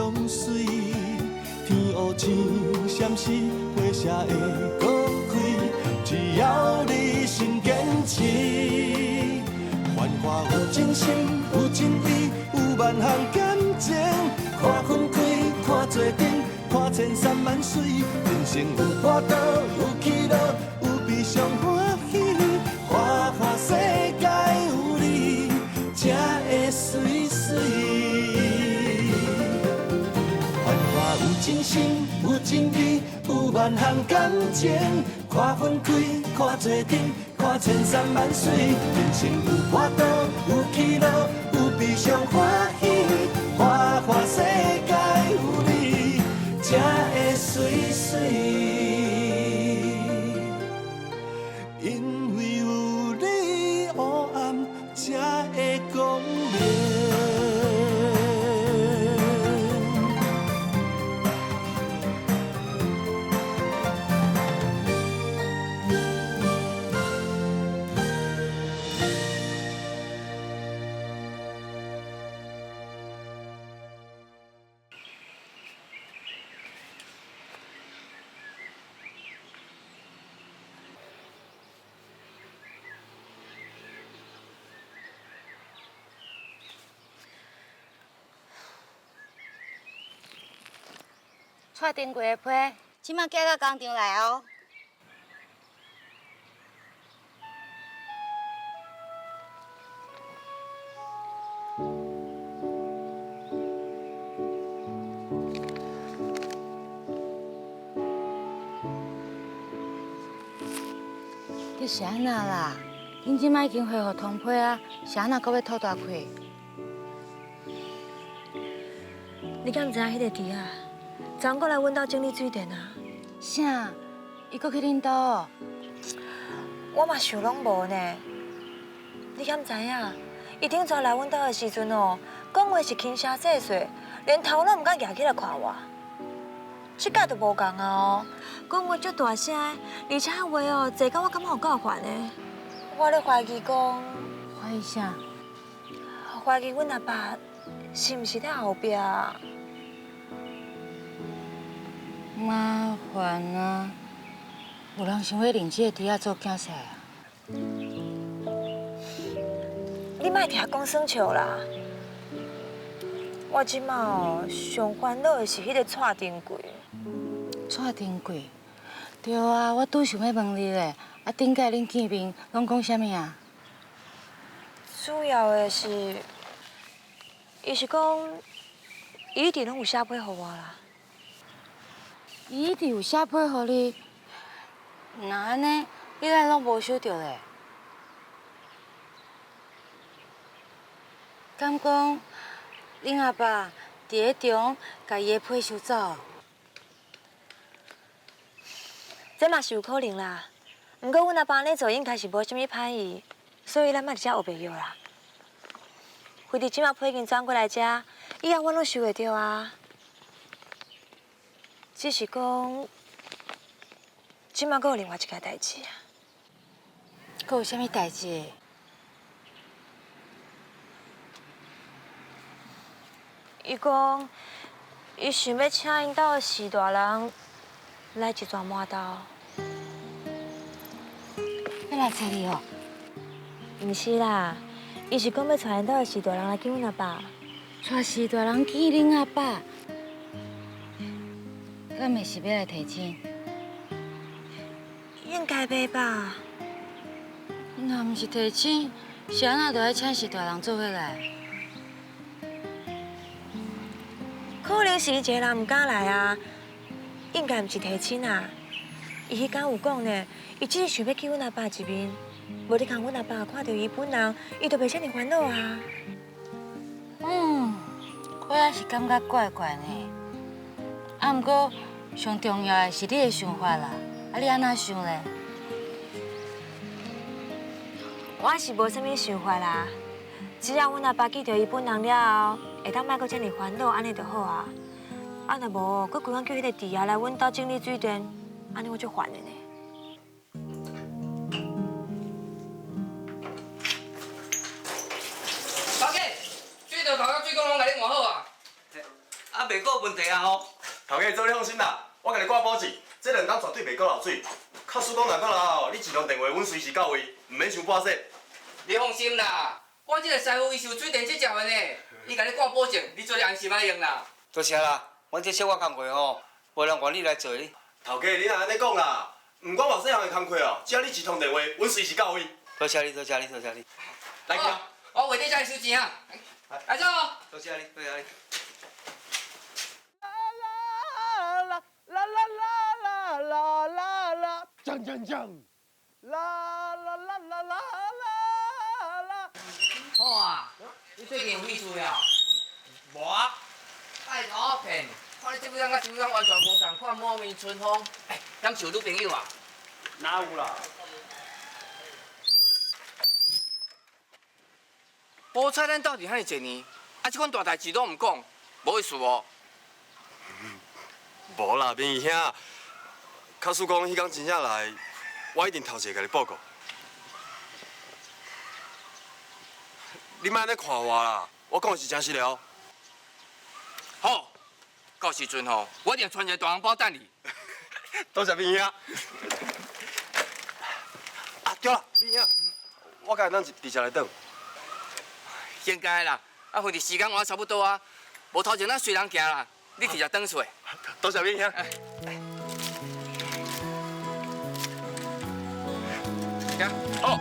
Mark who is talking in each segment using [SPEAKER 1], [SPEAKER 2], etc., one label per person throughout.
[SPEAKER 1] 相随。天黑青闪时，花谢会搁开。只要你心坚持，繁华有真心，有真意，有万项感情。看分开，看做阵，看千山万水。人生有波涛，有起落，有悲伤欢喜。花花世界有你，才会水水。繁华有真心，有真意，有万项感情。看分开，看做阵，看千山万水。人生有波涛，有起落，有悲伤欢喜。花花世界有你，才会水水。因为有你，黑暗才会光明。
[SPEAKER 2] 蔡丁贵的批，即马寄到工厂来哦。你是安那啦？恁即马已经恢复通批啊，是安那搁要吐大气？
[SPEAKER 3] 你敢毋知影迄个弟啊？昨昏过来阮兜整理水电啊。
[SPEAKER 2] 啥？伊搁去恁兜？
[SPEAKER 3] 我嘛想拢无呢。你敢知影？伊顶早来阮兜的时阵哦，讲话是轻声细细，连头拢毋敢举起来看我。即摆就无共啊哦，讲话足大声，而且话哦，坐到我感觉有够烦的。我咧怀疑讲，
[SPEAKER 2] 怀疑啥？
[SPEAKER 3] 怀疑阮阿爸是毋是在后壁？
[SPEAKER 2] 麻烦啊！有人想要认这个弟仔做囝婿啊？
[SPEAKER 3] 你莫听讲耍笑啦！我即马哦，上烦恼的是迄个蔡丁贵。
[SPEAKER 2] 蔡丁贵？对啊，我拄想要问你咧。啊，顶摆恁见面拢讲啥物啊？
[SPEAKER 3] 主要的是，伊是讲，伊一直拢有写批互我啦。
[SPEAKER 2] 伊一直有写批互你，那安尼，你来拢无收到咧？敢讲恁阿爸伫个中，甲伊的批收走？
[SPEAKER 3] 这嘛是有可能啦。不过阮阿爸安尼做应该是无啥物歹意，所以咱莫伫遮学白药啦。非得即马批已经转过来遮，以后我拢收会到啊。只是讲，即马阁有另外一件代志啊。
[SPEAKER 2] 阁有啥物代志？
[SPEAKER 3] 伊讲，伊想要请因兜的四大人来一转满兜。
[SPEAKER 2] 要来找你哦？
[SPEAKER 3] 毋是啦，伊是讲要带因兜的四大人来见阮阿爸。
[SPEAKER 2] 带四大人见恁阿爸，敢会是要来提亲？
[SPEAKER 3] 应该袂吧？
[SPEAKER 2] 若毋是提亲，是安那就要请四大人做伙来？
[SPEAKER 3] 可能是伊一个人唔敢来啊，应该毋是提亲啊。伊迄天有讲呢，伊只是想要见阮阿爸一面，无你看阮阿爸看到伊本人，伊就袂遮尔烦恼啊。
[SPEAKER 2] 我也是感觉怪怪呢。啊，毋过上重要的是你的想法啦。啊，你安怎想咧？
[SPEAKER 3] 我是无啥物想法啦，只要阮阿爸见到伊本人了后，会当莫阁遮尔烦恼，安尼就好啊。啊，若无，阁规工叫迄个弟仔来阮兜整理水电，安尼我足烦的呢。
[SPEAKER 4] 头家，水道头甲水管拢甲你换好啊？
[SPEAKER 5] 啊，
[SPEAKER 4] 啊，袂过问题啊吼。
[SPEAKER 5] 头家做你放心啦，我甲你挂保证，这2档绝对袂过漏水。卡叔讲若过漏，你一通电话，阮随时到位，唔免想半说。
[SPEAKER 4] 你放心啦，我这个师傅伊是有水电执照的呢，伊甲你挂保证，你做你安心啊用啦。
[SPEAKER 6] 多谢啦，阮这小我工课吼，无人愿你来做哩。
[SPEAKER 5] 头家，你若安尼讲啦，唔管偌细项的工课哦，只要你一通电话，阮随时到位。
[SPEAKER 6] 多谢你，多谢你，多谢你。
[SPEAKER 5] 来去啊！
[SPEAKER 4] 我回底再收钱啊。来走。
[SPEAKER 6] 多谢你，多谢你。
[SPEAKER 1] 锵锵锵，啦啦啦啦啦啦！
[SPEAKER 4] 好啊，你最近有意思了？无啊，爱我骗，看你这几工甲上工完全无同款，满面春风，敢是有女朋友啊？
[SPEAKER 5] 哪有啦？
[SPEAKER 4] 菠菜咱斗阵遐尼侪年，啊，这款大代志都唔讲，无意思哦。
[SPEAKER 5] 无啦，明义兄，卡叔讲迄天真正来，我一定头一个甲你报告。你莫安尼看我啦，我讲的是真实的哦。
[SPEAKER 4] 好，到时阵吼，我一定传一个大红包等你。
[SPEAKER 5] 多谢明义兄。啊，对了，明义兄，我甲咱伫遮来等。
[SPEAKER 4] 应该啦，啊，反正时间换差不多啊，无头前咱随人行啦，你直接转出来。
[SPEAKER 5] 多谢明义兄。
[SPEAKER 4] 行，好。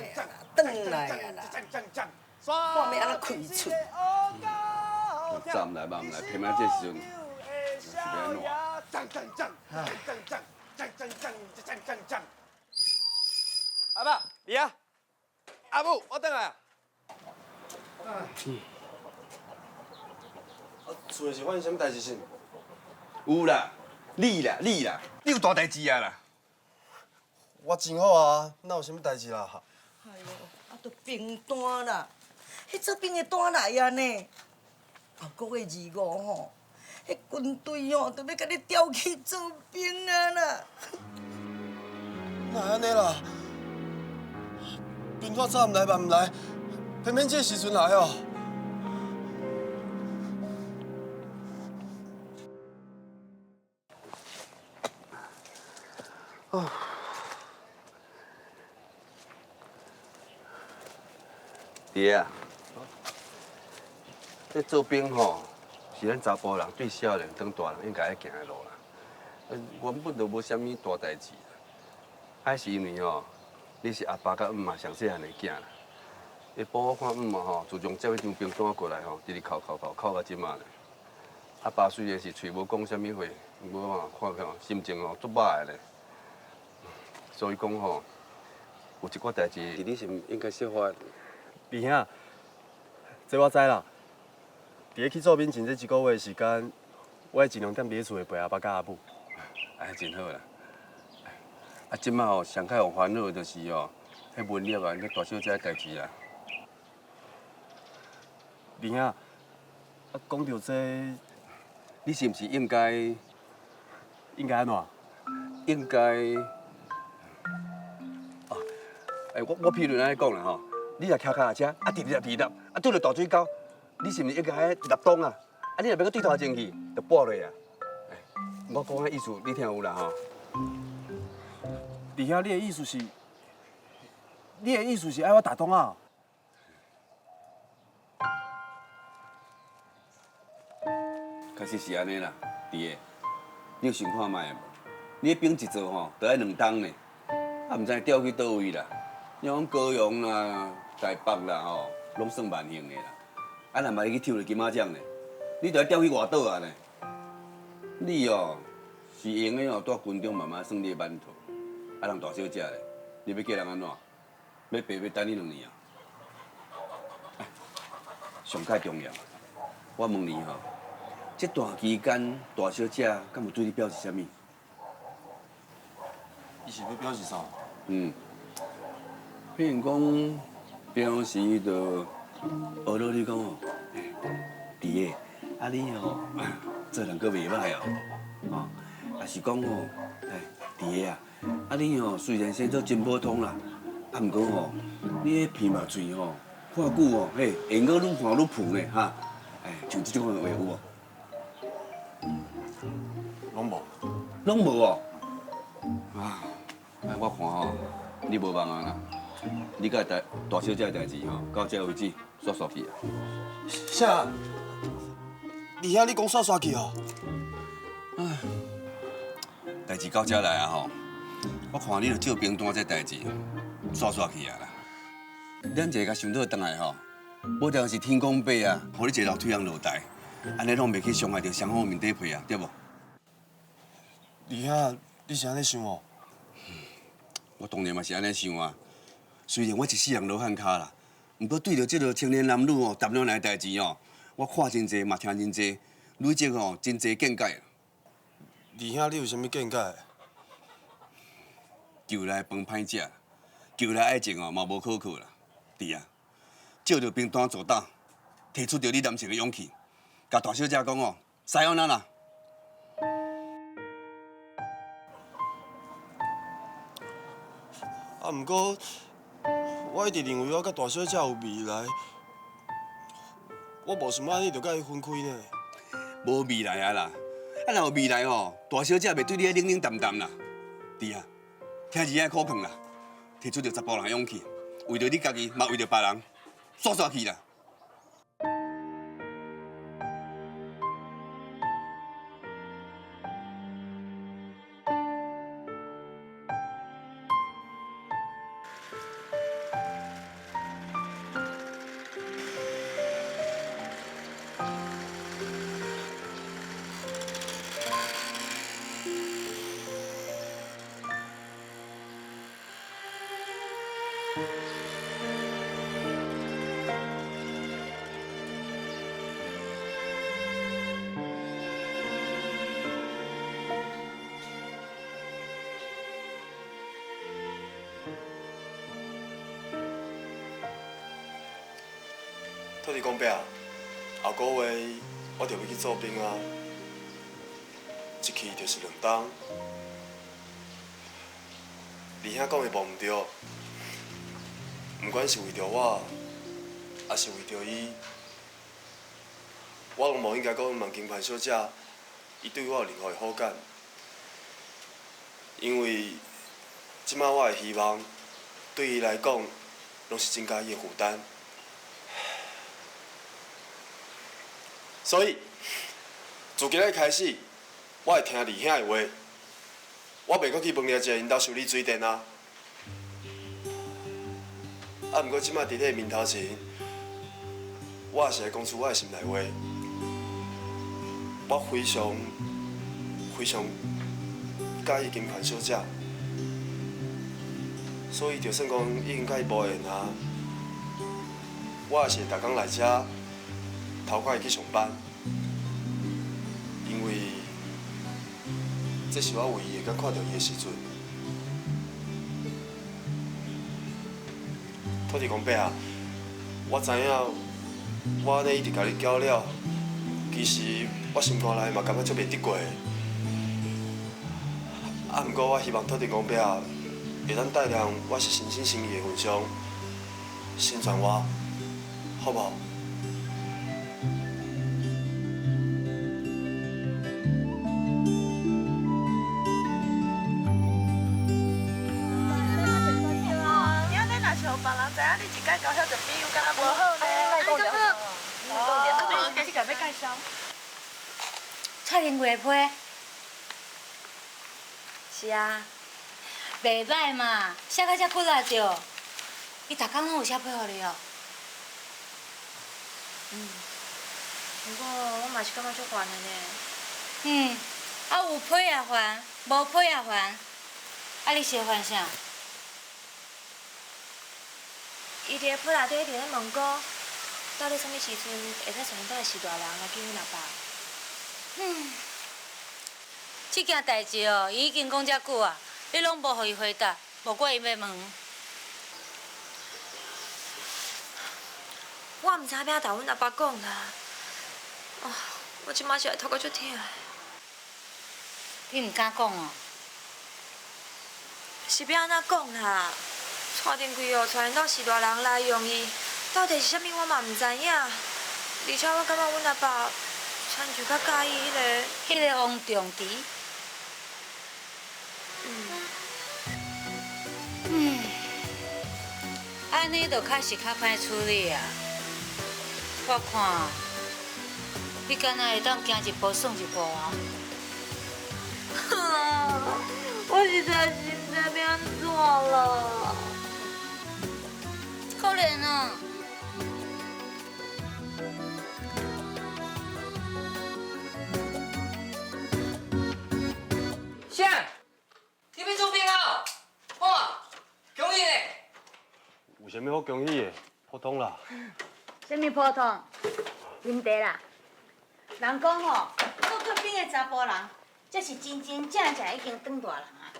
[SPEAKER 7] 转来啊啦，转来啊啦，看要安怎开喙。
[SPEAKER 8] 站来嘛，唔来，偏偏这时阵是要安怎？
[SPEAKER 5] 阿爸，你啊，阿母，我等来啊。厝是发生什么代志先？
[SPEAKER 8] 有啦，你啦，你有大代志啊啦！
[SPEAKER 5] 我真好啊，哪有什么代志啦？
[SPEAKER 7] 哎呦，啊，都兵单啦，迄做兵的单来啊呢。后个月2、5吼，迄军队吼都要甲你调去做兵啊啦。
[SPEAKER 5] 哪安尼啦？兵团早唔来，晚唔来，偏偏这时阵来哦。
[SPEAKER 8] 爹啊，这做兵吼，是咱查甫人对少年当大人应该要行的路啦。原本就无啥物大代志，还是因为吼，你是阿爸甲姆嘛上细汉的囝啦。你帮我看姆嘛吼，自从接迄张兵单过来吼，直直哭到即马咧。阿爸虽然是嘴无讲啥物话，不过吼看起吼心情吼足歹的咧。所以讲吼，有一寡代志，你是应该小可。
[SPEAKER 5] 弟兄，这我知啦。伫咧去做兵前这1个月的时间，我会尽量踮伫厝陪阿爸甲阿母。
[SPEAKER 8] 哎，真好啦！啊，即马吼上较有烦恼的就是吼，迄文业啊，迄大小姐的代志啦。
[SPEAKER 5] 弟兄，啊，讲到这，
[SPEAKER 8] 你是毋是应该
[SPEAKER 5] 安怎？
[SPEAKER 8] 应该？哦，我譬如安尼讲啦吼，你若骑脚踏车，啊，直直皮立，啊，拄着大水沟，你是毋是应该立冬啊？啊，你若要搁对头前去，就跋落啊。我讲的意思，你听有啦吼？
[SPEAKER 5] 弟兄，你的意思是爱我打冬啊？
[SPEAKER 8] 确实是安尼啦，弟个，你有想看卖无？你迄兵一做吼，得爱2冬呢，啊，毋知调去倒位啦？你讲高雄啦、台北啦吼，拢算万幸的啦。啊，若嘛去抽着金马奖呢，你得爱调去外岛啊呢？你哦，是用的哦，在军中慢慢算你的满头，啊，人大小姐咧，你要叫人安怎？要爸要等你2年啊。上介重要，我问你吼，这段期间大小姐敢有对你表示啥物？
[SPEAKER 5] 伊是要表示啥？
[SPEAKER 8] 譬如讲，表示就学到你讲哦，弟个，啊你哦，做人阁袂歹哦，也是讲哦，弟个啊，啊你哦虽然生做真普通啦，啊毋过哦，你迄鼻目嘴吼，看久哦，会用个愈看愈浮呢哈，像这种话有无？
[SPEAKER 5] 拢无。
[SPEAKER 8] 拢无哦。啊，我看吼，你无忙啊啦。你甲大小姐的代志吼，到这为止煞煞去啊。
[SPEAKER 5] 啥？二兄，你讲煞煞去哦？
[SPEAKER 8] 代志到这来啊吼，我看你著照兵单这代志，煞煞去啊啦。咱一个甲想倒转来吼，无定是天公伯啊，互你一楼推人落台，安尼拢袂去伤害到双方面底皮啊，对无？
[SPEAKER 5] 二兄，你是安尼想哦？
[SPEAKER 8] 我当然嘛是安尼想啊。虽然我一世人罗汉脚啦，毋过对着这个青年男女哦，谈恋爱代志哦，我看真济嘛听真济，累积哦真济见解。
[SPEAKER 5] 二兄，你有啥物见解？
[SPEAKER 8] 旧来饭歹食，旧来爱情哦嘛无可靠啦，弟啊，照着兵单做胆，提出着你男性的勇气，甲大小姐讲哦，使安那啦。
[SPEAKER 5] 啊，毋过我一直认为我甲大小姐有未来，我无想安尼就甲伊分开呢。
[SPEAKER 8] 无未来啊啦，啊若有未来吼，大小姐袂对你冷冷淡淡啦。弟啊，听日爱苦劝啦，提出着十甫人的勇气，为着你家己，嘛为着别人，煞煞去啦。
[SPEAKER 5] 土地公伯啊，后个月我就要去做兵啊，一去就是2冬。二兄讲的无毋对，毋管是为着我，还是为着伊，我拢无应该讲问金牌小姐，伊对我有任何的好感，因为即摆我的希望，对伊来讲，拢是增加伊的负担。所以，自今日开始，我会听二兄的话，我袂阁去饭店食因兜修理水电啊。啊，毋过即摆伫咧面头前，我也是来讲出我的心内话。我非常介意金盘小姐，所以就算讲已经甲伊无缘啊，我也是会逐工来遮。头壳会去上班，因为这是我唯一会敢看到伊的时阵。土地公伯啊，我知影，我安尼一直甲你搅了，其实我心肝内嘛感觉足袂得过的。啊，毋过我希望土地公伯啊，会当带领我是诚心诚意的分享，成全我，好不好？
[SPEAKER 3] 别人知影你一介交晓就比有敢若无好呢。哦，你敢要介绍？
[SPEAKER 2] 蔡林月批，
[SPEAKER 3] 是啊，
[SPEAKER 2] 袂歹嘛，写到遮骨力着。伊逐工拢有写批互你哦。
[SPEAKER 3] 不过我嘛是感觉足烦的呢。
[SPEAKER 2] 啊有批也烦，无批也烦。啊你是会烦啥？
[SPEAKER 3] 伊伫铺内底一直咧问我，到底什么时阵会使传到是大人来见阮阿爸？
[SPEAKER 2] 这件代志哦，伊已经讲遮久啊，你拢无互伊回答，无怪伊要问。
[SPEAKER 3] 我唔知影要甲阮阿爸讲啦。哦，我即马是会头壳足痛的。
[SPEAKER 2] 你唔敢讲哦？
[SPEAKER 3] 是要安怎讲啦？蔡定贵哦，传到是大人来用伊，到底是啥物我嘛唔知影。而且我感觉阮阿爸亲像较介意
[SPEAKER 2] 迄个王重迪。安尼就确实较歹处理啊。我看，你敢若会当行一步算一步啊？
[SPEAKER 3] 我实在是唔知要安怎了。
[SPEAKER 2] 可怜啊！
[SPEAKER 4] 啥？你要做兵啊？哇，恭喜嘞！
[SPEAKER 5] 有啥物好恭喜的？普通啦。
[SPEAKER 2] 什么普通？啉茶啦。人讲吼，做特兵的查甫人，才是真真正正已经长大人啊。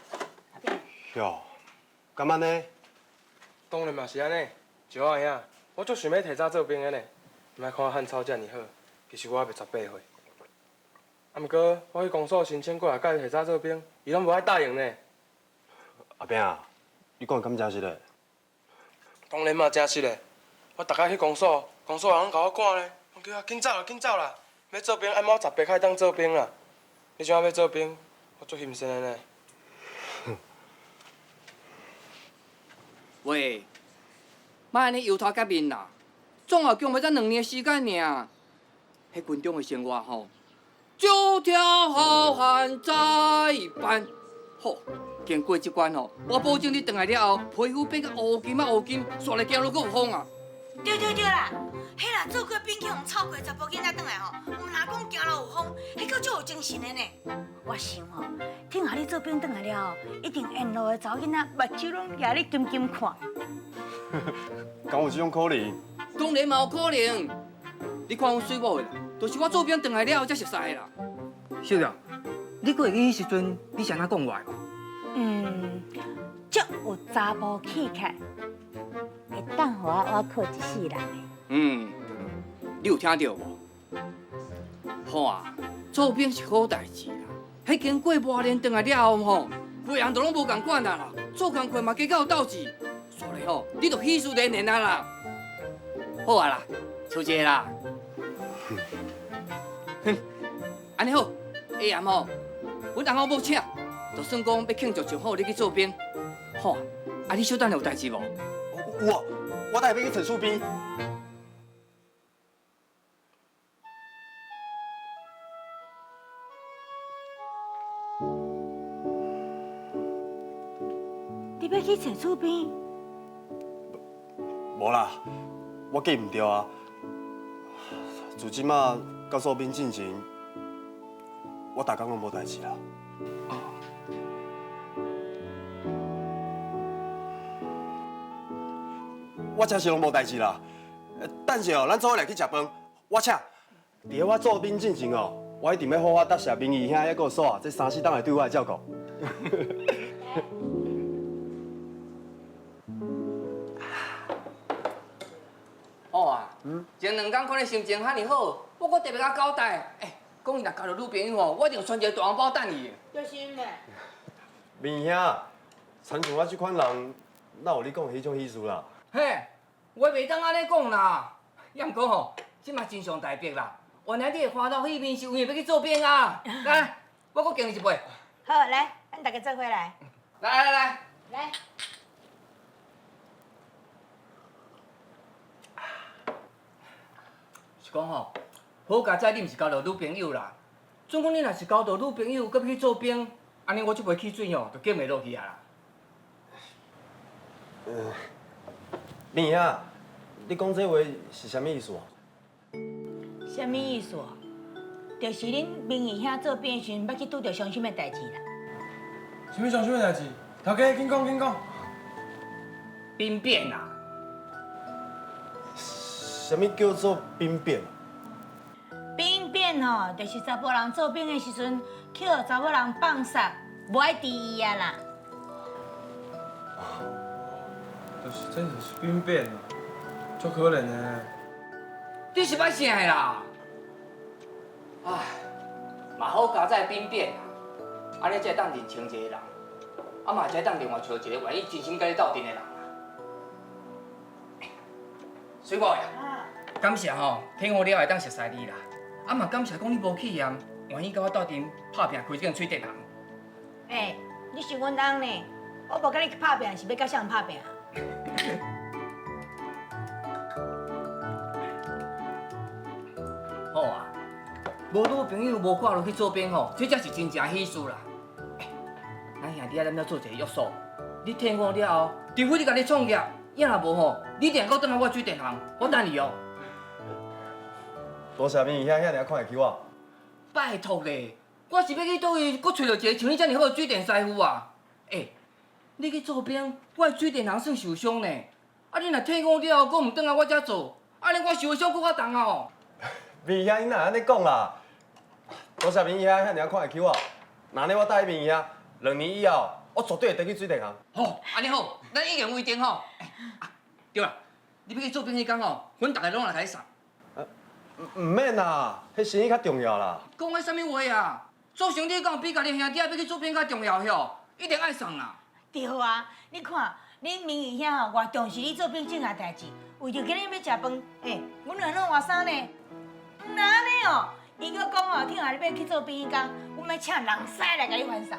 [SPEAKER 2] 阿炳。
[SPEAKER 5] 哟，敢安尼？
[SPEAKER 9] 当然嘛是安尼，石我兄，我足想要提早做兵的呢。莫看我汉草遮尔好，其实我还未18岁。啊，毋过我去公所申请过来，甲伊提早做兵，伊拢无爱答应呢。
[SPEAKER 5] 阿炳啊，你讲敢真实嘞？
[SPEAKER 9] 当然嘛真实嘞，我逐摆去公所，公所人拢甲我赶咧，讲叫我紧走啦，紧走啦，要做兵，按某18开当做兵啦。你怎啊要做兵？我足心酸的呢。
[SPEAKER 4] 喂，莫安尼由头甲面啦，总也强要才2年的时间尔。迄军中的生活吼，九条好汉在办。好，经过这关吼，我保证你回来了后，皮肤变甲乌金啊乌金，煞来行路阁有风啊。
[SPEAKER 7] 对啦，迄啦做过兵去用臭过查甫囡仔转来吼，毋若讲行路有风，迄个足有精神的呢。
[SPEAKER 2] 我想吼，听下你做兵转来了后，一定沿路的查某囡仔目睭拢举你金金看。
[SPEAKER 5] 敢有这种可能？
[SPEAKER 4] 当然嘛有可能。你看我水某的啦，就是我做兵转来了后才熟悉的啦。
[SPEAKER 6] 小亮，你过去迄时阵，你是安怎讲我的？
[SPEAKER 2] 足有查甫气概，会当互我靠一世人的。
[SPEAKER 4] 你有听到无？好啊，做兵是好代志啦。迄经过磨练转来了后吼，每人都拢无共款啊啦，做工课嘛加较有斗志。所以吼，你着喜事连连啊啦。好啊啦，出街啦。哼，安尼好，下暗吼，阮翁某请，就算讲要庆祝就好，你去做兵。好啊，啊你小等有代志无？
[SPEAKER 5] 有啊，我等下要去陈厝边。
[SPEAKER 2] 你要去陈厝边？
[SPEAKER 5] 无啦，我记唔着啊。自即马到做兵进前，我逐工拢无代志啦。我真是拢无代志啦。等下哦，咱做伙来去食饭。我请。伫我做兵进前哦，我一定要好好答谢明义兄还有嫂啊，这3、4档来对我的照顾。
[SPEAKER 4] 好啊，前2天看你心情遐尼好，我特别甲交代，讲伊若交到女朋友吼，我一定传一个大红包等伊。
[SPEAKER 2] 就是呢。
[SPEAKER 5] 明义兄，亲像我这款人，哪有你讲的迄种意思啦？
[SPEAKER 4] 嘿，我袂当安尼讲啦。要毋过吼，即嘛真上大笔啦。原来你会花到迄面是为要去做兵啊！来，我阁敬你一杯。
[SPEAKER 2] 好，来，咱大家做伙来。
[SPEAKER 4] 来。
[SPEAKER 2] 来。
[SPEAKER 4] 是讲吼，好佳哉，你毋是交到女朋友啦。总讲你若是交到女朋友，搁要去做兵，安尼我这杯汽水吼，就敬袂落去啊啦。
[SPEAKER 5] 明义兄，你讲这话是啥物意思啊？
[SPEAKER 2] 什么意思？就是恁明义兄做兵时，捌去拄着伤心的代志啦。
[SPEAKER 9] 什么伤心的代志？头家，紧讲。
[SPEAKER 4] 兵变啦！
[SPEAKER 5] 什么叫做兵变？
[SPEAKER 2] 兵变吼，就是查甫人做兵的时阵，去互查某人放杀，无爱治伊啊啦。
[SPEAKER 9] 这就是兵变啊，足可怜的。
[SPEAKER 4] 你是歹啥的啦？唉，嘛好加在兵变啊，安尼才会当认清一个人，啊嘛才会当另外找一个愿意真心甲你斗阵的人啊。水果呀，感谢吼，听我了会当熟悉你啦，啊嘛感谢讲你无气厌，愿意甲我斗阵拍拼开这间水电行。
[SPEAKER 2] 你是阮翁呢，我无甲你拍拼，是要甲啥人拍拼啊？
[SPEAKER 4] 好啊，无女朋友无挂落去做兵吼，这才是真正喜事啦。咱兄弟仔咱要做一个约束，你听我了后，除非你家己创业，要若无吼，你一定搁转来我水电行，我等你哦。
[SPEAKER 5] 多谢面遐尔看会起我。
[SPEAKER 4] 拜托咧，我是要去倒位，搁找到一个像你遮尔好的水电师傅啊！你去做兵，我的水电行算受伤呢。啊，你若听我了后，搁唔转来我遮做，安尼我受的伤搁较重哦。
[SPEAKER 5] 面遐你哪安尼讲啦？多谢面遐尔看会起我。那呢，我答应面遐，2年以后，我绝对会回去水电行。
[SPEAKER 4] 好，安尼好，咱一言为定吼。对啦，你要去做兵迄天吼，阮大家拢来甲你送。
[SPEAKER 5] 唔免啦，迄生意较重要啦。
[SPEAKER 4] 讲迄啥物话啊？做兄弟敢有比家己兄弟要去做兵较重要吼？一定爱送啦。
[SPEAKER 2] 对啊，你看，恁明姨遐吼，偌重视你做兵这项代志，为着今日要食饭，阮两人换衫呢。那安尼哦，伊搁讲哦，听话你要去做兵迄天，阮要请人师来甲你翻送。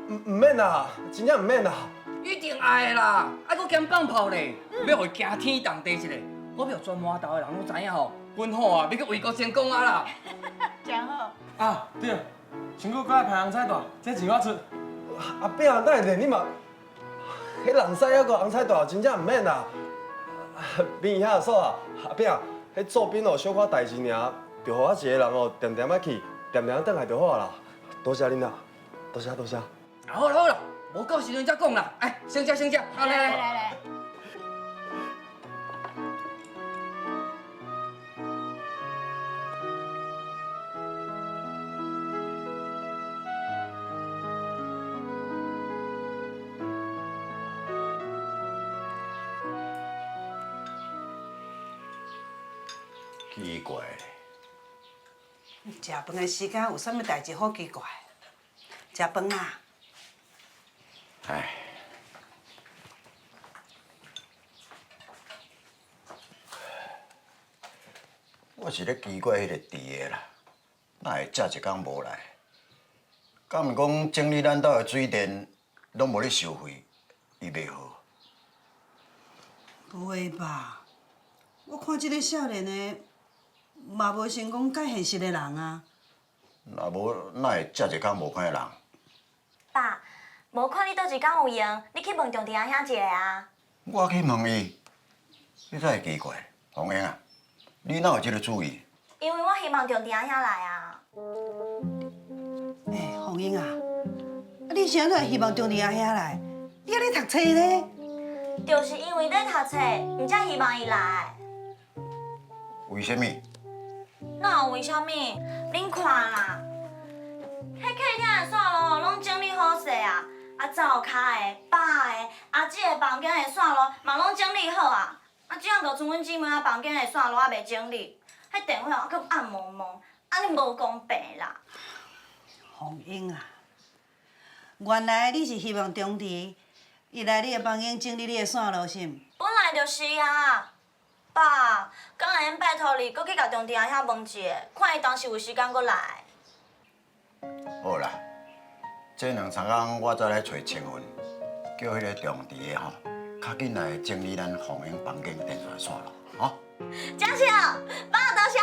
[SPEAKER 5] 唔免啦，真正唔免啦。
[SPEAKER 4] 一定爱的啦，还搁兼放炮咧，要互伊惊天动地一个。我要全麻豆的人拢知影吼，阮好啊，要去为国先讲啊啦。
[SPEAKER 2] 真好。
[SPEAKER 9] 啊，对，先搁来排红菜大，这钱我出。
[SPEAKER 5] 阿伯啊，哪会练你嘛？迄人屎还阁红菜大，真正唔免啦。面遐说啊，阿伯啊，迄做兵哦，小可代志尔，就互我一个人哦，点点仔去，点点转来就好啦。多谢恁啦，多谢多谢。
[SPEAKER 4] 好啦好啦，无够时阵再讲啦。哎，先食先食，好来来。
[SPEAKER 2] 来。
[SPEAKER 10] 奇怪咧，
[SPEAKER 7] 食饭的时间有啥物代志好奇怪？食饭啊！
[SPEAKER 10] 唉，我是咧奇怪迄个弟的啦，哪会遮一工无来？敢毋讲整理咱兜的水电拢无咧收费，伊袂好？
[SPEAKER 7] 不会吧？我看即个少年的，嘛无成讲介现实的人啊。
[SPEAKER 10] 若无哪会遮一工无看人？
[SPEAKER 3] 爸，无看你倒一工有闲，你去问重弟阿兄一下啊。
[SPEAKER 10] 我去问伊，你才会奇怪。红英啊，你哪有即个主意？
[SPEAKER 3] 因为我希望重弟阿兄来啊。
[SPEAKER 7] 红英啊，你是安怎希望中弟阿兄来？你还咧读册呢？
[SPEAKER 3] 就是因为在读册，唔才希望伊来。
[SPEAKER 10] 为什么？
[SPEAKER 3] 那有为虾米？恁看啦，迄客厅的线路拢整理好势啊，灶骹的、爸的、阿姊的房间的线路嘛拢整理好啊。只样就剩阮姊妹仔房间的线路还袂整理，迄电话还佫暗蒙蒙，安尼无公平啦。
[SPEAKER 7] 红英啊，原来你是希望中弟伊来你的房间整理你的线路是毋？
[SPEAKER 3] 本来就是啊。爸，敢会用拜托你，搁去甲中弟阿兄问一下，看伊当时有时间搁来。
[SPEAKER 10] 好啦，这2、3工我再来找青云，叫迄个中弟的吼，较紧来整理咱红英房间电线线路，吼。
[SPEAKER 3] 真是哦，爸多谢。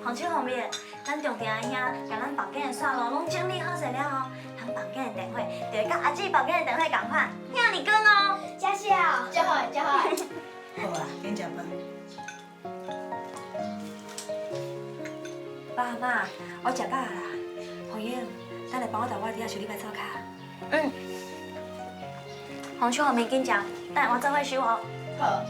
[SPEAKER 3] 红手红面，咱中弟阿兄甲咱房间的线路拢整理好势了后，咱房间的电话就会甲阿姊房间的电话同款，遐尼光哦。真是哦，真好，真好。
[SPEAKER 7] 好啦，紧食饭。
[SPEAKER 3] 爸妈，我食饱啦。红英，等下帮我到我底下修理牌照卡。嗯。红手红面紧食，等下我做伙收哦。
[SPEAKER 7] 好。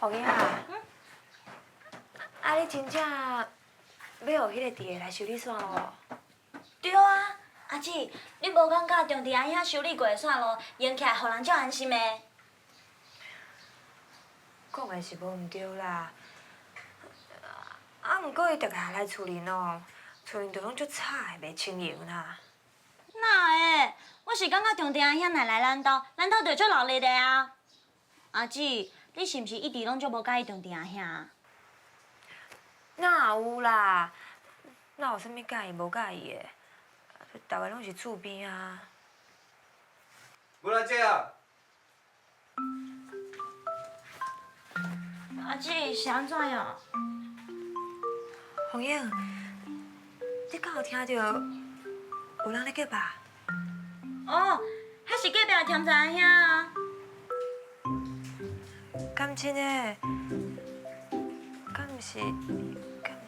[SPEAKER 3] 红英啊，啊你真正要互迄个弟来修理线路哦？
[SPEAKER 11] 对啊，阿姊，你无感觉中地阿遐修理过的线路用起来，互人足安心的？
[SPEAKER 3] 讲的是无毋对啦，啊，毋过伊逐个来厝里哦，厝里都拢足吵的，袂清闲啦。
[SPEAKER 11] 哪会？我是感觉中地阿遐来咱兜，咱兜就足热闹的啊。阿姊，你是毋是一直拢足无介意中地阿遐？
[SPEAKER 3] 哪有啦？哪有啥物介意无介意的？逐个拢是厝边啊。
[SPEAKER 5] 我来姐啊！
[SPEAKER 11] 阿姊是安怎样？
[SPEAKER 3] 红英，你敢有听到有人咧叫爸？
[SPEAKER 11] 哦，迄是隔壁的添仔阿兄啊。
[SPEAKER 3] 敢真的？敢毋是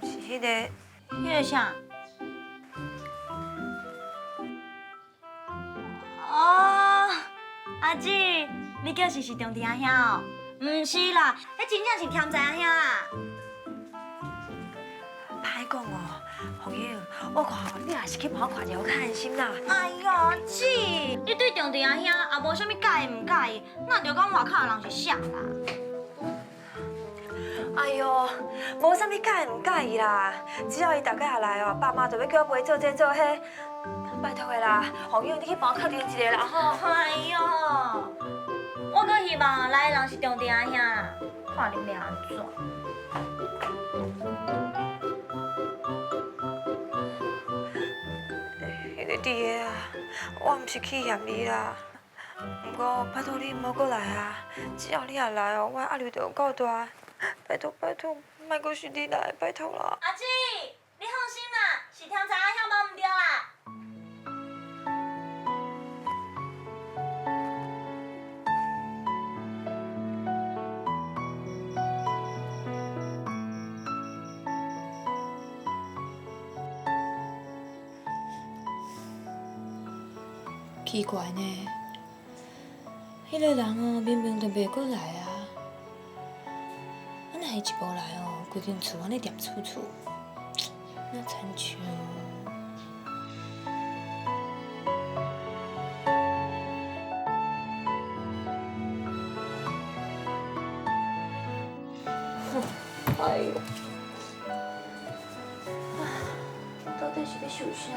[SPEAKER 3] 迄个？
[SPEAKER 11] 迄个啥？哦，阿姊，你叫是中地阿兄哦？毋是啦，迄真正是添仔阿兄啊。
[SPEAKER 3] 歹讲哦，红英，我看你若是去帮我看者，我较安心啦。
[SPEAKER 11] 哎呦，阿姊，你对中地阿兄也无啥物介意毋介意，那着讲外口的人是啥啦？
[SPEAKER 3] 哎呦，无啥物介意毋介意啦，只要伊大家来哦，爸妈就要叫我陪做这做迄。拜托的啦，红英，你去帮我确定一下啦吼。
[SPEAKER 11] 哎呦，我阁希望来的人是中地阿兄啦，看你要安怎。
[SPEAKER 3] 迄个弟个啊，我毋是去嫌你啦，不过拜托你莫过来啊！只要你若来哦，我的压力就有够大。拜托拜托，莫阁是你来，拜托啦！
[SPEAKER 11] 阿姊，你放心啦，是添仔阿兄无毋对啦。
[SPEAKER 3] 奇怪呢，迄个人哦，明明就袂过来啊，哪会一无来哦，规间厝安尼黏楚楚，那亲像。哎呦，到底是要受啥？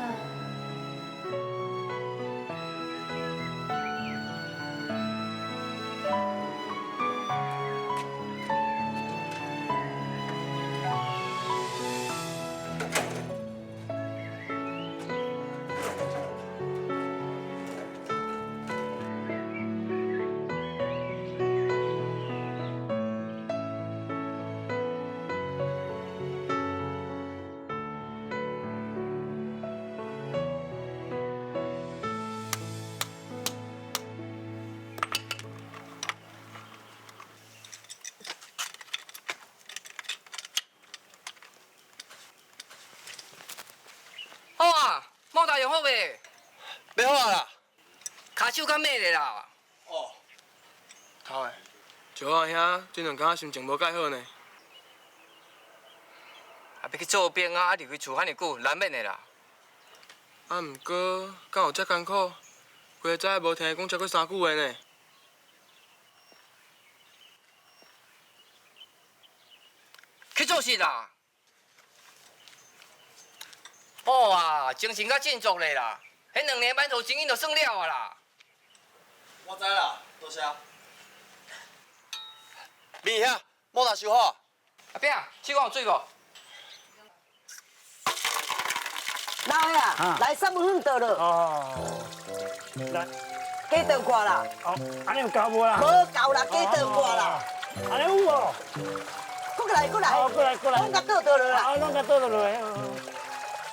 [SPEAKER 4] 好啊，毛大用好袂？
[SPEAKER 5] 要好啊啦。
[SPEAKER 4] 骹手较麻咧啦。
[SPEAKER 5] 哦。
[SPEAKER 9] 头的，石阿兄这两天心情无介好呢。
[SPEAKER 4] 啊，要去做兵啊，离开厝遐尼久，难免的啦。
[SPEAKER 9] 啊，毋过敢有遮艰苦？规个早无听伊讲超过3句话呢。
[SPEAKER 4] 去做事啦。好啊，精神较振作咧啦。迄2年满头生意就算了啊啦。
[SPEAKER 5] 我知啦，多谢。面遐，莫大收好。
[SPEAKER 4] 阿炳，试看有水无？
[SPEAKER 7] 老的啊，来3分倒了，
[SPEAKER 12] 哦，来，
[SPEAKER 7] 加倒看啦，
[SPEAKER 12] 哦，安尼有够无啦？
[SPEAKER 7] 无够啦，加倒看啦，
[SPEAKER 12] 安尼有哦。
[SPEAKER 7] 过来过来，
[SPEAKER 12] 哦，过来过来。
[SPEAKER 7] 拢甲倒落啦，
[SPEAKER 12] 啊，拢甲倒落来。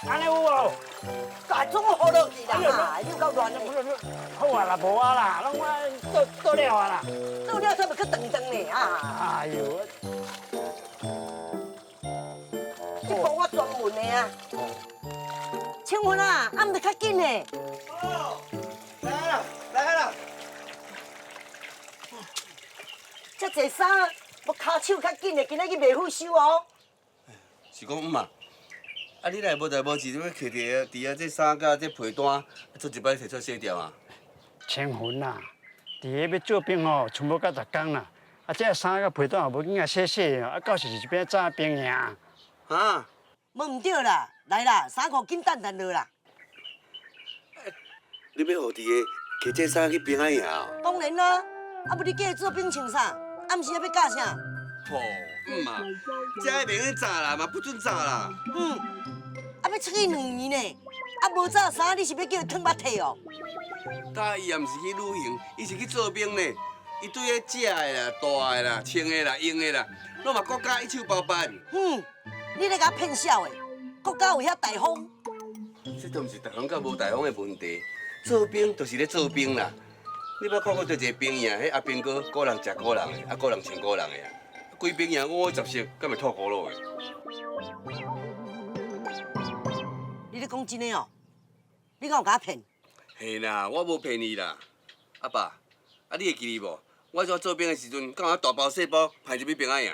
[SPEAKER 12] 安尼有哦。
[SPEAKER 7] 甲总好落去啦，哈，你有够乱的。
[SPEAKER 12] 好啊啦，无啊啦，拢我倒了啊啦。
[SPEAKER 7] 倒了怎么去长长呢啊？
[SPEAKER 12] 哎呦，
[SPEAKER 7] 这个我专门的啊。请问啊，暗得较紧呢。
[SPEAKER 5] 哦，来啦，来啦。
[SPEAKER 7] 这侪衫，要骹手较紧的，今仔日袂好收哦。
[SPEAKER 8] 是讲嘛，啊你来无代无志，你要摕伫这衫甲这被单，做一摆摕出洗掉啊？
[SPEAKER 12] 青云呐，伫个要做兵吼，全部到10天啦。啊，这衫甲被单也无紧啊洗洗哦，啊到时是变炸兵呀。
[SPEAKER 8] 啊？
[SPEAKER 7] 无唔对啦，来啦，衫裤紧等等落啦。
[SPEAKER 8] 你要互伫个摕这衫去兵仔赢哦？
[SPEAKER 7] 当然啦，啊，无你叫伊做兵穿啥？暗时要教啥？
[SPEAKER 8] 吼，嘛，这个袂用炸啦，嘛不准炸啦。
[SPEAKER 7] 啊要出去2年呢，啊无炸衫，你是要叫伊脱肉体哦？
[SPEAKER 8] 他伊也毋是去旅行，伊是去做兵呢。伊对个食的啦、大的啦、穿的啦、用的啦，拢嘛国家一手包办。
[SPEAKER 7] 你咧甲我骗笑的，国家有遐大方？
[SPEAKER 8] 这都毋是大方甲无大方的问题，做兵就是咧做兵啦。你捌看过对一个兵营，迄阿兵哥个人食个人的，啊个人穿个人的啊，规兵营50色，敢袂吐骨落的？
[SPEAKER 7] 你咧讲真的哦？你敢有甲我骗？
[SPEAKER 8] 嘿啦，我无骗你啦，阿爸，啊你会记哩无？我做做兵的时阵，敢有大包小包派入去兵仔营？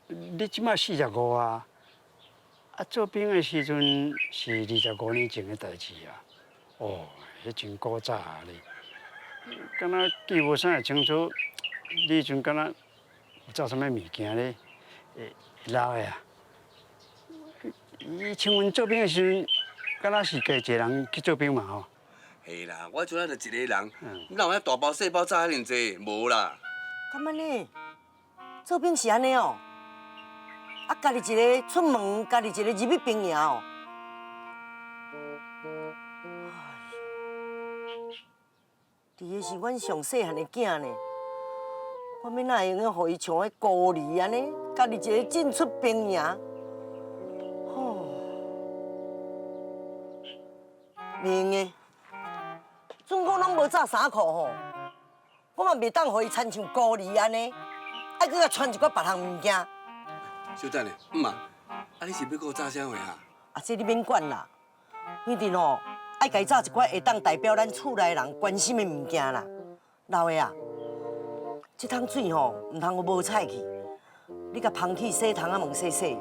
[SPEAKER 12] 你即马45啊，啊做兵的时阵是25年前的代志啊。哦，迄真古早啊你，敢若记无啥会清楚。你阵敢若有造啥物物件咧？会老的啊？伊像阮做兵的时阵，敢若是家一个人去做兵嘛吼。
[SPEAKER 8] 嘿啦，我阵仔就一个人，哪有遐大包小包炸遐尼济？无啦。
[SPEAKER 7] 干嘛呢？做兵是安尼哦？啊，家己一个出门，家己一个入去兵营哦。伫个是阮上细汉的囝呢，我要哪会用互伊像迄孤儿安尼，家己一个进出兵营？吼，明的，准我拢无炸衫裤吼，我嘛袂当互伊亲像孤儿安尼，爱搁甲穿一寡别项物件。
[SPEAKER 8] 小等下，啊，啊你是要搁炸啥货啊？
[SPEAKER 7] 啊，这你免管啦，反正吼，爱家炸一寡会当代表咱厝内人关心的物件啦。老的啊，这桶水吼，唔通有无彩去，你甲芳去洗桶仔门洗洗。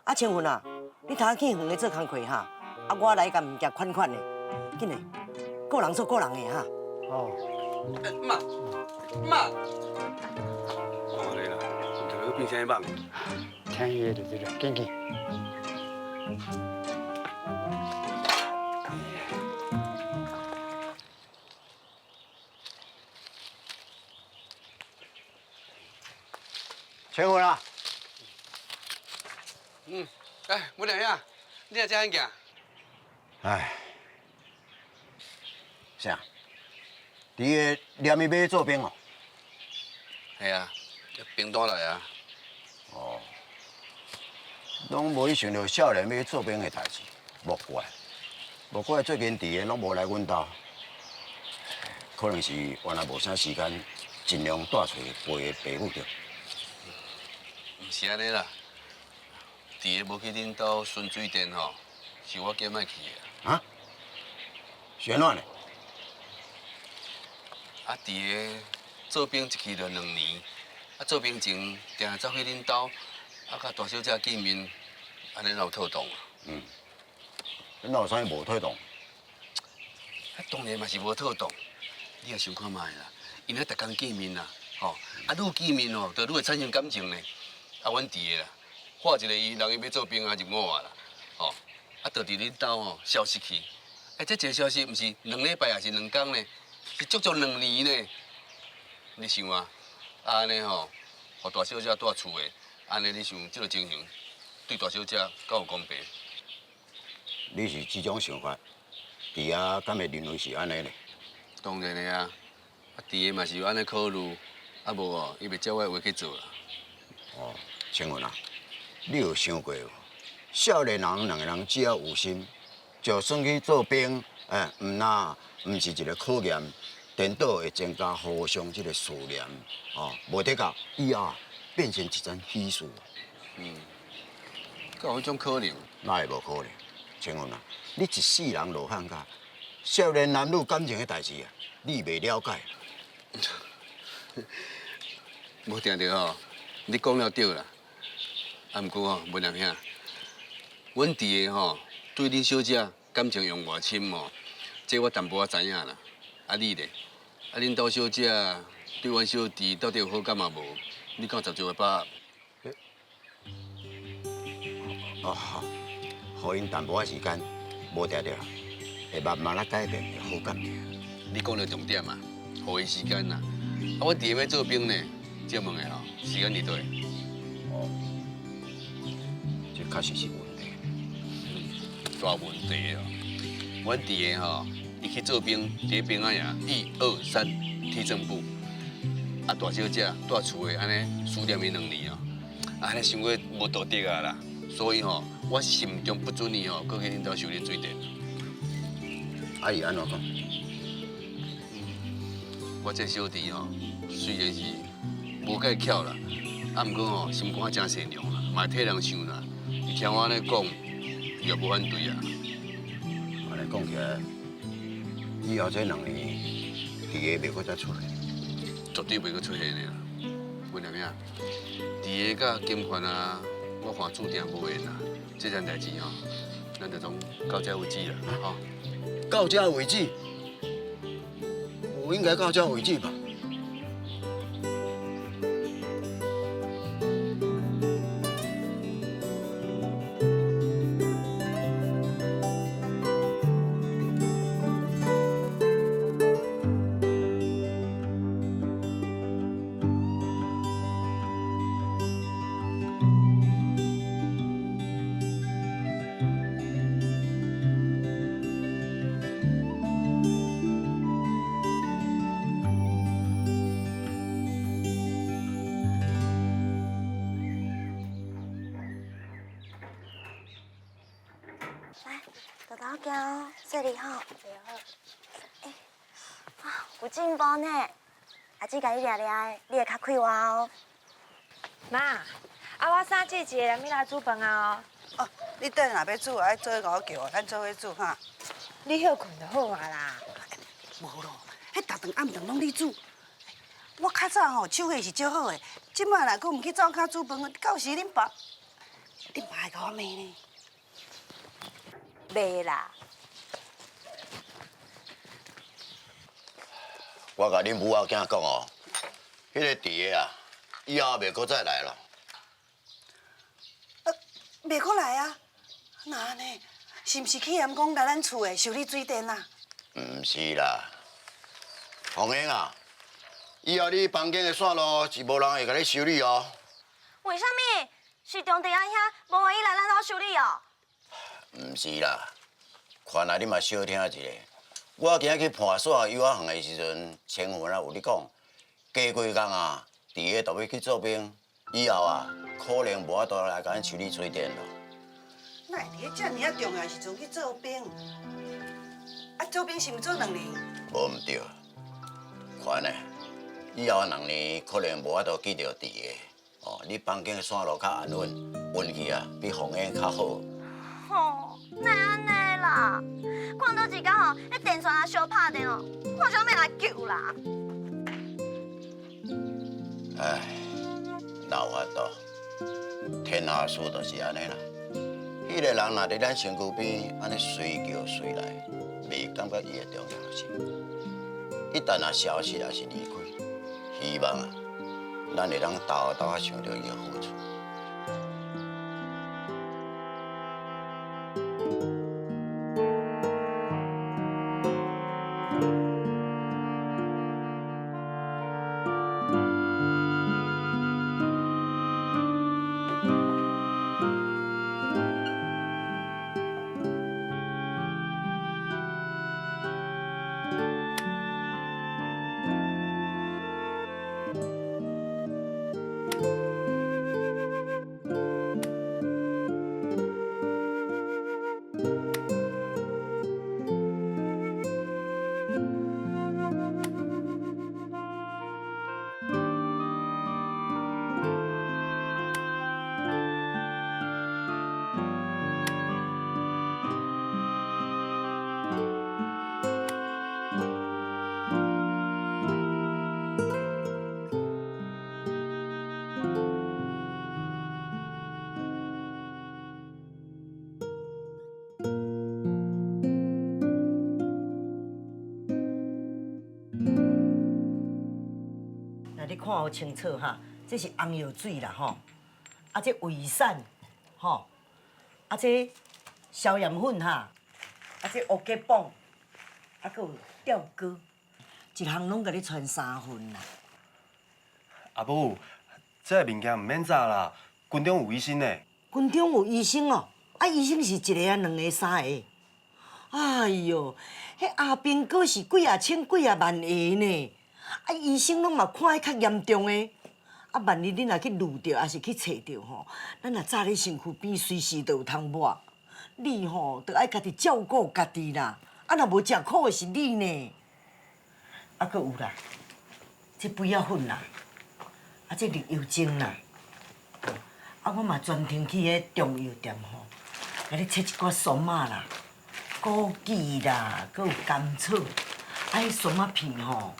[SPEAKER 7] 啊，青云啊，你头去远的做工课哈，啊，我来甲物件款款的，紧的，个人做个人的哈。
[SPEAKER 12] 哦。
[SPEAKER 8] 妈。哦，来啦，这个变啥梦？
[SPEAKER 12] 听伊的就对了，紧紧。
[SPEAKER 10] 青云啊，
[SPEAKER 8] 哎，文良呀，你也这样行？
[SPEAKER 10] 哎，啥？你个念伊要做兵哦？
[SPEAKER 8] 系啊，兵单来啊。
[SPEAKER 10] 哦，拢无去想到少年要做兵的代志，莫怪最近伫个拢无来阮兜，可能是原来无啥时间，尽量带出去陪爸母着。
[SPEAKER 8] 唔是安尼啦，伫个无去恁兜顺水店吼，是我叫莫去的。
[SPEAKER 10] 啊？是安怎呢？
[SPEAKER 8] 啊，伫个做兵一去就2年，啊做兵前定走去恁兜，啊甲大小姐见面，安尼哪有妥当啊？
[SPEAKER 10] 恁哪有啥物无妥当？
[SPEAKER 8] 当然嘛是无妥当，你也想看卖啦，因咧逐工见面啦，吼，啊愈见面吼，就愈会产生感情呢。啊，阮伫个啦，画一个伊，人伊要做兵啊入伍啊啦，吼，啊，就伫恁兜吼消失去。哎，这个消息毋是2礼拜，也是2天呢，是足足2年呢。你想啊，安尼吼，互大小姐住厝的，安尼你想这个情形，对大小姐够有公平？
[SPEAKER 10] 你是这种想法，伫遐敢会认为是安尼呢？
[SPEAKER 8] 当然的啊，啊，伫个嘛是有安尼考虑，啊无哦，伊袂照我的话去做啦。
[SPEAKER 10] 哦，青云啊，你有想过无？少年人2个人只要有心，就算去做兵，毋是一个考验，颠倒会增加互相这个思念，哦，无得到以后变成一桩喜事。
[SPEAKER 8] 敢有迄种可能？
[SPEAKER 10] 哪会无可能？青云啊，你一世人罗汉甲少年男女感情的代志啊，你袂了解。
[SPEAKER 8] 无听着吼，你讲了对啦。啊，毋过吼，文良兄，阮弟个吼对恁小姐感情用偌深哦，这我淡薄仔知影啦。啊你咧？啊恁兜小姐对阮小弟到底有好感嘛无？你敢有十足个把？
[SPEAKER 10] 哦，好，互因淡薄仔时间，无定定会慢慢改变，会好感的。
[SPEAKER 8] 你讲到重点嘛，互伊时间啦。啊，阮弟要做兵呢，这问的吼，时间伫倒？
[SPEAKER 10] 哦，这确实是问题。
[SPEAKER 8] 大问题哦。阮弟个吼，伊去做兵，伫兵仔呀，1、2、3体政部。啊，大小姐住厝诶，安尼思念伊2年哦，安尼想过无道德啊啦。所以吼，我心中不准伊吼，搁去恁兜修理水电。
[SPEAKER 10] 阿姨安怎讲？
[SPEAKER 8] 我这小弟吼，虽然是无介巧啦，啊，毋过吼心肝真善良啦，嘛替人想啦。伊听我安尼讲，伊也无反对啊。
[SPEAKER 10] 安尼讲起来，以后这2年，弟个袂搁再出来。
[SPEAKER 8] 绝对袂搁出现的啦。文良兄，弟个甲金环啊，我看注定无缘啦。这件代志吼，咱就总到这为止啦，吼。
[SPEAKER 10] 到这为止，我应该到这为止吧？
[SPEAKER 11] 来，豆豆行，说你好。哎，啊，有进步呢。阿姊甲你掠掠，你会较快活哦。
[SPEAKER 3] 妈，我三姐一个人要来煮饭啊
[SPEAKER 13] 哦，你等下要煮，爱做伙甲我叫，咱做伙煮哈。
[SPEAKER 3] 你休困就好啊啦。
[SPEAKER 13] 无咯，迄逐顿暗顿拢你煮。我较早吼手艺是足好诶，即摆若阁毋去灶骹煮饭，到时恁爸会甲我骂呢。
[SPEAKER 3] 袂啦。
[SPEAKER 10] 我甲恁母仔囝讲哦，迄个弟个啊，以后袂搁再来了。
[SPEAKER 13] 袂过来啊？那安尼，是毋是去嫌讲来咱厝诶修理水电啊？
[SPEAKER 10] 毋是啦，红英啊，以后你房间的线路是无人会甲你修理哦。
[SPEAKER 11] 为什么？是中地阿兄无愿意来咱兜修理哦？
[SPEAKER 10] 毋是啦，看来你嘛小听一下。我今日去盘线幼仔园的时阵，前文啊有你讲，加几工啊，弟个就要去做兵，以后啊，可能无法度来甲咱修理水电咯。
[SPEAKER 13] 哪会伫遮尔啊重要时阵去做兵？啊，做兵是毋做2年？
[SPEAKER 10] 无毋对，看呢，以后2年可能无法度见到弟个。哦，你房间的线路较安稳，运气啊比红英较好。
[SPEAKER 11] 吼，哪安尼啦？看到一天吼，迄电线啊烧拍电哦，我想要来救啦。
[SPEAKER 10] 唉，哪有法度？天下事就是安尼啦。迄个人若伫咱身躯边，安尼随叫随来，袂感觉伊的重要性。一旦若消失，也是离开，希望啊，咱会当斗斗啊想到伊的好处。
[SPEAKER 7] 看好清楚哈，这是红药水啦吼，啊这胃散吼，啊这消炎粉哈，啊这乌鸡棒，啊搁有吊膏，一项拢甲你传3份啦。
[SPEAKER 5] 阿母，这个物件唔免炸啦，军中有医生呢。
[SPEAKER 7] 军中有医生哦，啊医生是一个啊、2个、3个。哎哟，迄阿兵哥是几啊千、几啊万个呢，啊医生拢嘛看迄较严重的。啊，万一你若去遇着，还是去找着吼，咱若早咧身躯边随时都有通抹。你吼，着爱家己照顾家己啦。啊，若无食苦的是你呢。啊，搁有啦，这肥仔粉啦，啊，这绿油精啦。啊，我嘛专程去迄中药店吼，甲你切一寡松仔啦、枸杞啦，搁有甘草。啊，迄松仔片吼。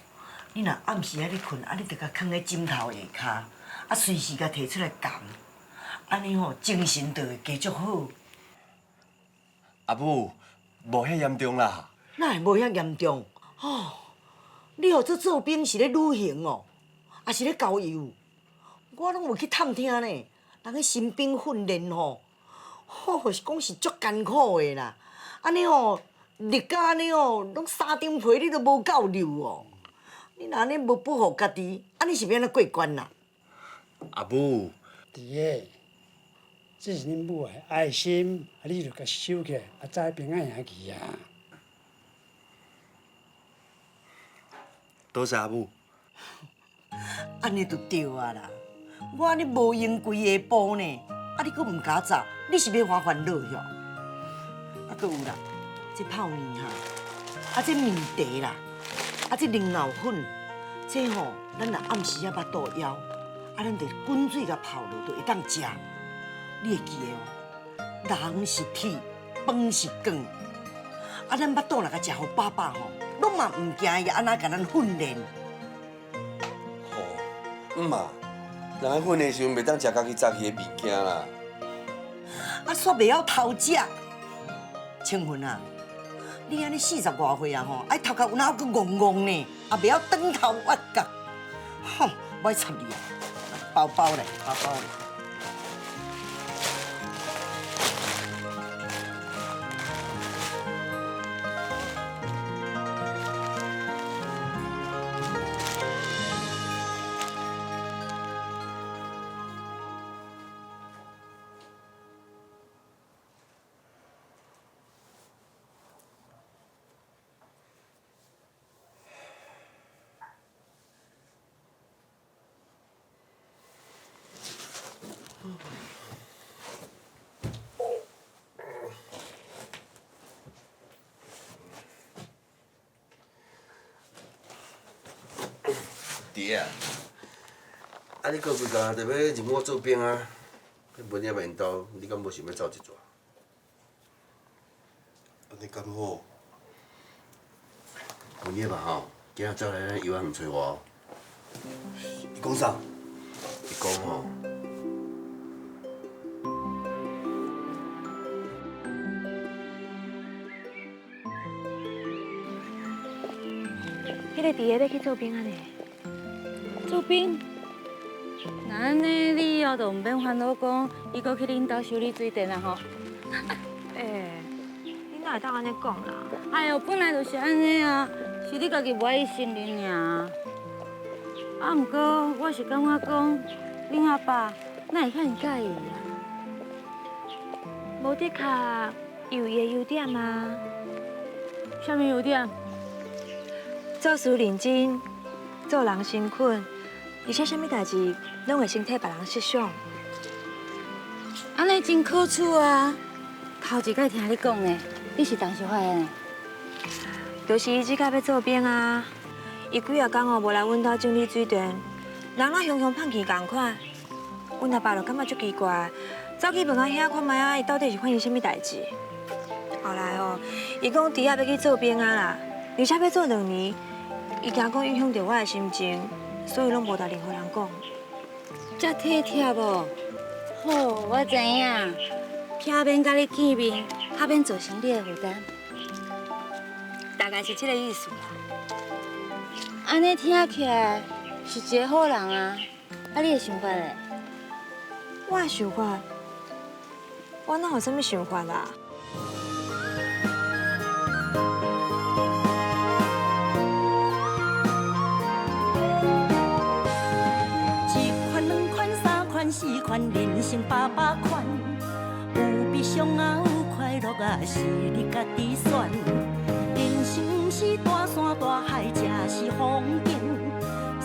[SPEAKER 7] 你若暗时啊咧困，啊你着甲放喺枕头下骹，啊随时甲摕出来含，安尼吼精神就会加足好。
[SPEAKER 5] 阿母，无遐严重啦。
[SPEAKER 7] 哪会无遐严重？哦，你互做兵是咧旅行哦，还是咧郊游？我拢有去探听呢。人迄新兵训练吼，是讲是足艰苦的啦。安尼吼，日甲安尼吼，拢3张被你都无够溜哦。你若安尼无保护家己，安尼是要安怎过关啦？
[SPEAKER 5] 阿母，
[SPEAKER 12] 弟个，这是恁母的爱心，啊，你就甲收起来，啊，早平安行去啊。
[SPEAKER 5] 多谢阿母。
[SPEAKER 7] 安尼就对啊啦！我安尼无用规下晡呢，啊你阁唔敢走，你是要花烦恼哟？啊，阁有啦，这泡面哈，啊这面茶啦。啊，这灵藕粉，这吼，咱若暗时啊巴肚枵，啊，咱着滚水甲泡落，就会当食。你会记得哦？人是铁，饭是钢。啊，咱巴肚若甲食好饱饱吼，拢嘛唔惊伊安那甲咱训练。
[SPEAKER 8] 嘛，人喺训练时阵袂当食家己早起的物件啦。
[SPEAKER 7] 啊，煞袂晓偷食。青云啊！你安尼40外岁啊吼，爱头壳有哪个戆戆呢？也袂晓转头挖角，哼，我插你啊！包包嘞，包包嘞。
[SPEAKER 8] 弟啊，啊你过几工就要入伍做兵啊？迄文也面到，你敢无想要走一逝？
[SPEAKER 5] 安尼敢好？
[SPEAKER 8] 文也嘛吼，今仔走来游安毋找我哦。
[SPEAKER 5] 你讲啥？
[SPEAKER 8] 伊讲吼。
[SPEAKER 3] 迄个弟个要去做兵啊呢？
[SPEAKER 11] 做兵？那安尼你以后就毋免烦恼讲，伊搁去恁兜修理水电啊吼。
[SPEAKER 3] 你哪会当安尼讲啦？
[SPEAKER 11] 哎呦，本来就是安尼啊，是你家己无爱伊信任尔。啊，毋过我是感觉讲，恁阿爸哪会遐尼介意啊？
[SPEAKER 3] 无的确有伊的优点啊。
[SPEAKER 11] 啥物优点？
[SPEAKER 3] 做事认真，做人诚恳，而且啥物代志拢会先替别人设想。
[SPEAKER 11] 安尼真可取啊！头一摆听你讲呢，你是当小孩的呢？
[SPEAKER 3] 就是伊即摆要做兵啊，伊几啊工哦无来阮兜整理水电，人若雄雄叛气共款，阮阿爸就感觉足奇怪，走去问阿兄看觅啊，伊到底是发生啥物代志。后来哦，伊讲弟仔要去做兵啊啦，而且要做2年，伊惊讲影响到我的心情，所以拢无大力互人讲。
[SPEAKER 11] 遮体贴无？好，我知影，偏免甲你见面，较免造成你的负担。
[SPEAKER 3] 大概是这个意思啦。
[SPEAKER 11] 安尼听起来
[SPEAKER 3] 是一个好人啊。啊，你的想法嘞？我的想法，我哪有啥物想法啦？
[SPEAKER 14] 一款、两款、三款、四款，人生百款。有悲伤啊，有快乐啊，是你家己选。人生不是大山大海，才是风景。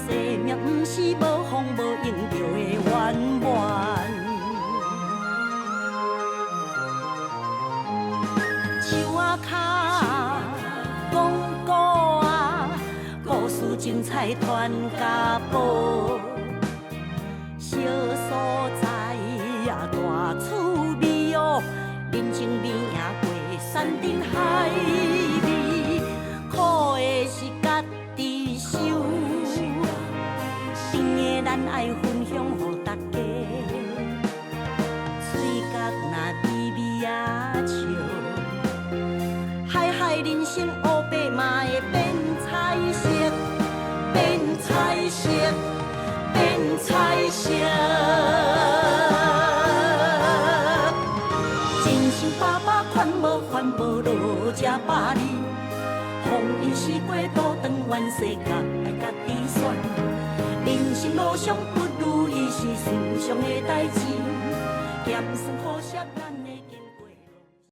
[SPEAKER 14] 生命不是无风无影就会圆满。树仔脚，讲古啊，故事精彩传家宝。小所在啊，大趣味哦，人情味赢过山珍海味，苦的是家己受。咱爱分享予大家，嘴角若微微啊笑，海海人生黑白嘛会变彩色，变彩色，变彩色。人生百款，无烦无恼，吃百里，风雨四过，倒转弯世界爱家己选。人生路上不如意是寻常的代志，咸酸苦涩咱。